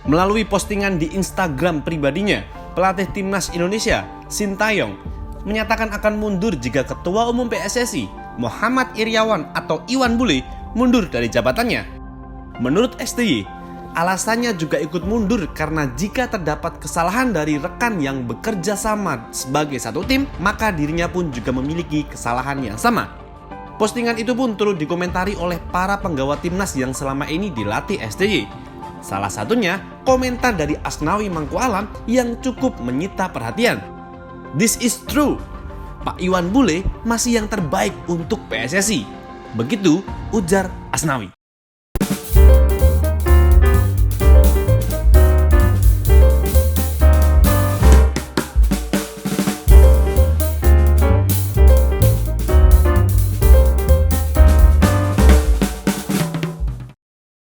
Melalui postingan di Instagram pribadinya, pelatih timnas Indonesia, Sintayong, menyatakan akan mundur jika Ketua Umum PSSI, Muhammad Iryawan atau Iwan Bule, mundur dari jabatannya. Menurut STY, alasannya juga ikut mundur karena jika terdapat kesalahan dari rekan yang bekerja sama sebagai satu tim, maka dirinya pun juga memiliki kesalahan yang sama. Postingan itu pun turut dikomentari oleh para penggawa timnas yang selama ini dilatih STY. Salah satunya komentar dari Asnawi Mangkualam yang cukup menyita perhatian. "This is true. Pak Iwan Bule masih yang terbaik untuk PSSI." Begitu ujar Asnawi.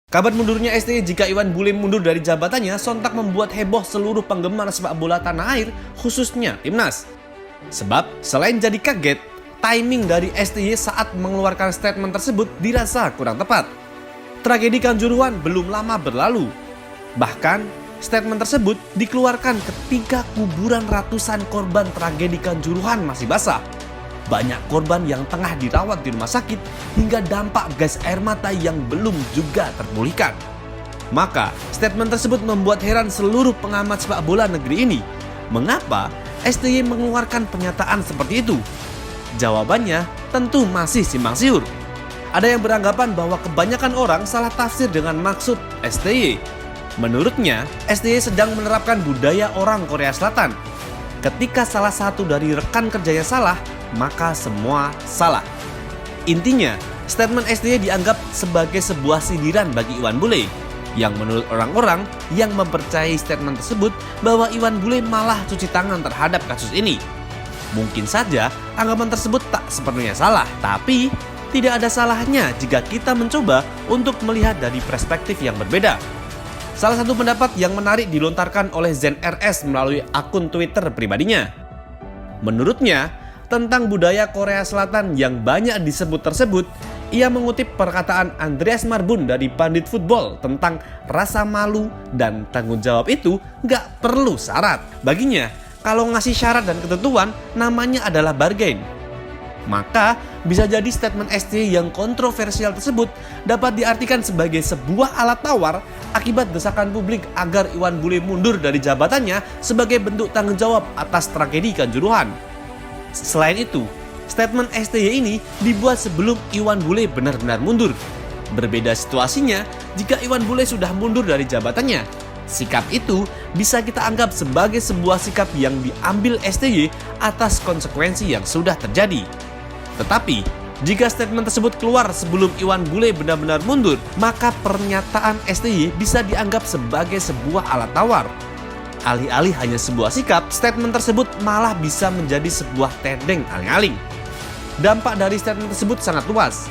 Kabar mundurnya STY jika Iwan Bule mundur dari jabatannya sontak membuat heboh seluruh penggemar sepak bola tanah air, khususnya timnas. Sebab selain jadi kaget, timing dari STY saat mengeluarkan statement tersebut dirasa kurang tepat. Tragedi Kanjuruhan belum lama berlalu. Bahkan, statement tersebut dikeluarkan ketika kuburan ratusan korban tragedi Kanjuruhan masih basah. Banyak korban yang tengah dirawat di rumah sakit hingga dampak gas air mata yang belum juga terpulihkan. Maka, statement tersebut membuat heran seluruh pengamat sepak bola negeri ini. Mengapa STY mengeluarkan pernyataan seperti itu? Jawabannya tentu masih simpang siur. Ada yang beranggapan bahwa kebanyakan orang salah tafsir dengan maksud STY. Menurutnya, STY sedang menerapkan budaya orang Korea Selatan. Ketika salah satu dari rekan kerjanya salah, maka semua salah. Intinya, statement STY dianggap sebagai sebuah sindiran bagi Iwan Bule, yang menurut orang-orang yang mempercayai statement tersebut bahwa Iwan Bule malah cuci tangan terhadap kasus ini. Mungkin saja anggapan tersebut tak sepenuhnya salah, tapi tidak ada salahnya jika kita mencoba untuk melihat dari perspektif yang berbeda. Salah satu pendapat yang menarik dilontarkan oleh Zen RS melalui akun Twitter pribadinya. Menurutnya, tentang budaya Korea Selatan yang banyak disebut tersebut, ia mengutip perkataan Andreas Marbun dari Pandit Football tentang rasa malu dan tanggung jawab itu gak perlu syarat. Baginya, kalau ngasih syarat dan ketentuan, namanya adalah bargain. Maka, bisa jadi statement STY yang kontroversial tersebut dapat diartikan sebagai sebuah alat tawar akibat desakan publik agar Iwan Bule mundur dari jabatannya sebagai bentuk tanggung jawab atas tragedi Kanjuruhan. Selain itu, statement STY ini dibuat sebelum Iwan Bule benar-benar mundur. Berbeda situasinya jika Iwan Bule sudah mundur dari jabatannya. Sikap itu bisa kita anggap sebagai sebuah sikap yang diambil STY atas konsekuensi yang sudah terjadi. Tetapi, jika statement tersebut keluar sebelum Iwan Bule benar-benar mundur, maka pernyataan STY bisa dianggap sebagai sebuah alat tawar. Alih-alih hanya sebuah sikap, statement tersebut malah bisa menjadi sebuah tedeng aling-aling. Dampak dari statement tersebut sangat luas.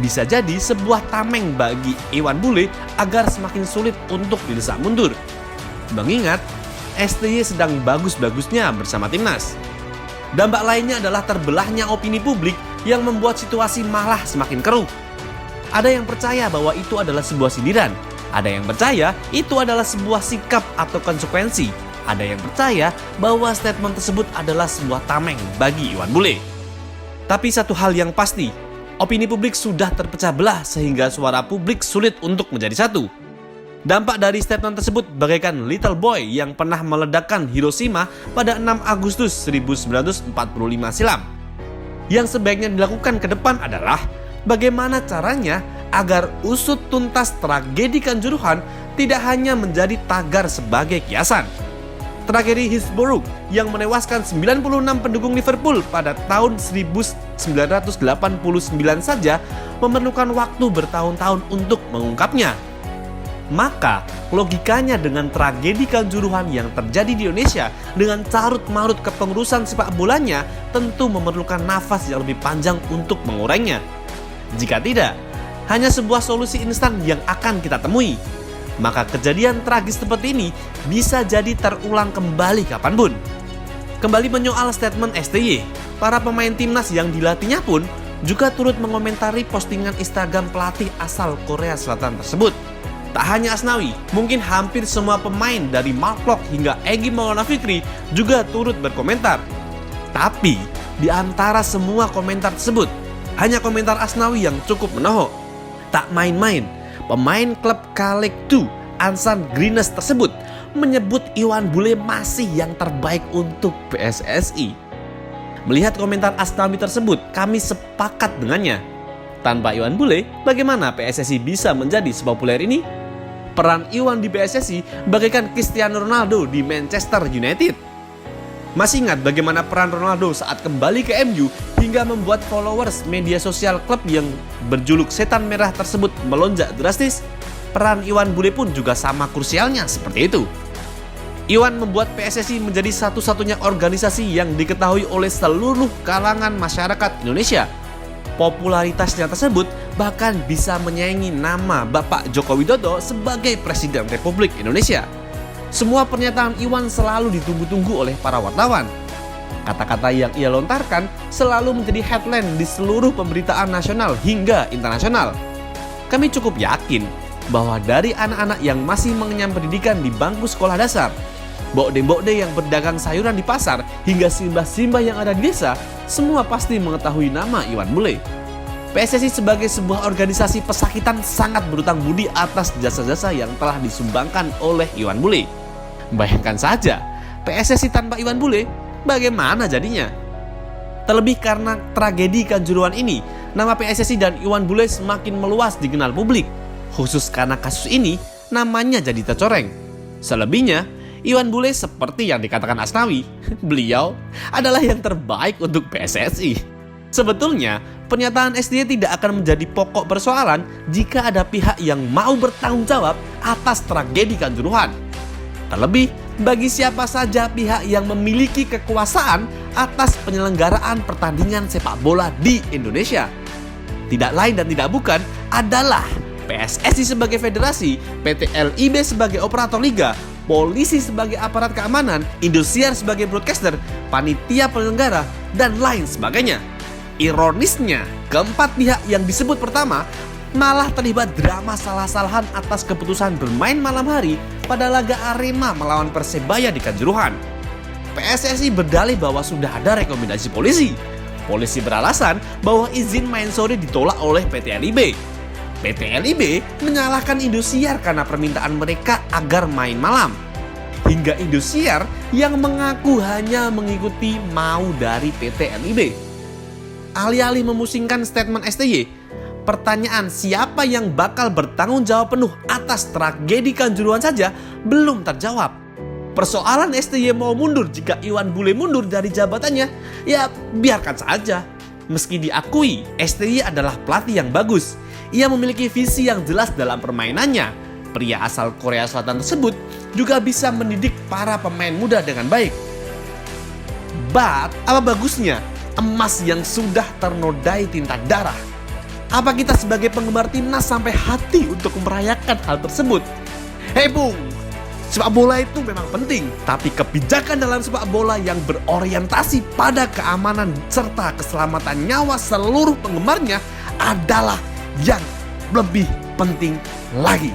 Bisa jadi sebuah tameng bagi Iwan Bule agar semakin sulit untuk didesak mundur. Mengingat, STY sedang bagus-bagusnya bersama timnas. Dampak lainnya adalah terbelahnya opini publik yang membuat situasi malah semakin keruh. Ada yang percaya bahwa itu adalah sebuah sindiran. Ada yang percaya itu adalah sebuah sikap atau konsekuensi. Ada yang percaya bahwa statement tersebut adalah sebuah tameng bagi Iwan Bule. Tapi satu hal yang pasti, opini publik sudah terpecah belah sehingga suara publik sulit untuk menjadi satu. Dampak dari statement tersebut bagaikan little boy yang pernah meledakkan Hiroshima pada 6 Agustus 1945 silam. Yang sebaiknya dilakukan ke depan adalah bagaimana caranya agar usut tuntas tragedi Kanjuruhan tidak hanya menjadi tagar sebagai kiasan. Tragedi Hillsborough yang menewaskan 96 pendukung Liverpool pada tahun 1989 saja memerlukan waktu bertahun-tahun untuk mengungkapnya. Maka, logikanya dengan tragedi Kanjuruhan yang terjadi di Indonesia dengan carut-marut kepengurusan sepak bolanya tentu memerlukan nafas yang lebih panjang untuk mengurainya. Jika tidak, hanya sebuah solusi instan yang akan kita temui. Maka kejadian tragis seperti ini bisa jadi terulang kembali kapanpun. Kembali menyoal statement STY, para pemain timnas yang dilatihnya pun juga turut mengomentari postingan Instagram pelatih asal Korea Selatan tersebut. Tak hanya Asnawi, mungkin hampir semua pemain dari Mark Klok hingga Egy Maulana Fikri juga turut berkomentar. Tapi, di antara semua komentar tersebut, hanya komentar Asnawi yang cukup menohok. Tak main-main, pemain klub Kalek 2, Ansan Greenes tersebut menyebut Iwan Bule masih yang terbaik untuk PSSI. Melihat komentar Asnawi tersebut, kami sepakat dengannya. Tanpa Iwan Bule, bagaimana PSSI bisa menjadi sepopuler ini? Peran Iwan di PSSI bagaikan Cristiano Ronaldo di Manchester United. Masih ingat bagaimana peran Ronaldo saat kembali ke MU hingga membuat followers media sosial klub yang berjuluk Setan Merah tersebut melonjak drastis? Peran Iwan Bule pun juga sama krusialnya seperti itu. Iwan membuat PSSI menjadi satu-satunya organisasi yang diketahui oleh seluruh kalangan masyarakat Indonesia. Popularitasnya tersebut bahkan bisa menyaingi nama Bapak Joko Widodo sebagai Presiden Republik Indonesia. Semua pernyataan Iwan selalu ditunggu-tunggu oleh para wartawan. Kata-kata yang ia lontarkan selalu menjadi headline di seluruh pemberitaan nasional hingga internasional. Kami cukup yakin bahwa dari anak-anak yang masih mengenyam pendidikan di bangku sekolah dasar, bokde-bokde yang berdagang sayuran di pasar, hingga simbah-simbah yang ada di desa, semua pasti mengetahui nama Iwan Bule. PSSI sebagai sebuah organisasi pesakitan sangat berutang budi atas jasa-jasa yang telah disumbangkan oleh Iwan Bule. Bayangkan saja, PSSI tanpa Iwan Bule, bagaimana jadinya? Terlebih karena tragedi Kanjuruhan ini, nama PSSI dan Iwan Bule semakin meluas dikenal publik. Khusus karena kasus ini, namanya jadi tercoreng. Selebihnya, Iwan Bule seperti yang dikatakan Asnawi, beliau adalah yang terbaik untuk PSSI. Sebetulnya, pernyataan STY tidak akan menjadi pokok persoalan jika ada pihak yang mau bertanggung jawab atas tragedi Kanjuruhan. Terlebih, bagi siapa saja pihak yang memiliki kekuasaan atas penyelenggaraan pertandingan sepak bola di Indonesia. Tidak lain dan tidak bukan adalah PSSI sebagai federasi, PT LIB sebagai operator liga, polisi sebagai aparat keamanan, Indosiar sebagai broadcaster, panitia penyelenggara, dan lain sebagainya. Ironisnya, keempat pihak yang disebut pertama malah terlibat drama salah-salahan atas keputusan bermain malam hari pada laga Arema melawan Persebaya di Kanjuruhan. PSSI berdalih bahwa sudah ada rekomendasi polisi. Polisi beralasan bahwa izin main sore ditolak oleh PT LIB. PT LIB menyalahkan Indosiar karena permintaan mereka agar main malam. Hingga Indosiar yang mengaku hanya mengikuti mau dari PT LIB. Alih-alih memusingkan statement STY, pertanyaan siapa yang bakal bertanggung jawab penuh atas tragedi Kanjuruhan saja belum terjawab. Persoalan STY mau mundur jika Iwan Bule mundur dari jabatannya, ya biarkan saja. Meski diakui, STY adalah pelatih yang bagus. Ia memiliki visi yang jelas dalam permainannya. Pria asal Korea Selatan tersebut juga bisa mendidik para pemain muda dengan baik. But, apa bagusnya emas yang sudah ternodai tinta darah? Apa kita sebagai penggemar timnas sampai hati untuk merayakan hal tersebut? Hei Bung, sepak bola itu memang penting, tapi kebijakan dalam sepak bola yang berorientasi pada keamanan serta keselamatan nyawa seluruh penggemarnya adalah yang lebih penting lagi.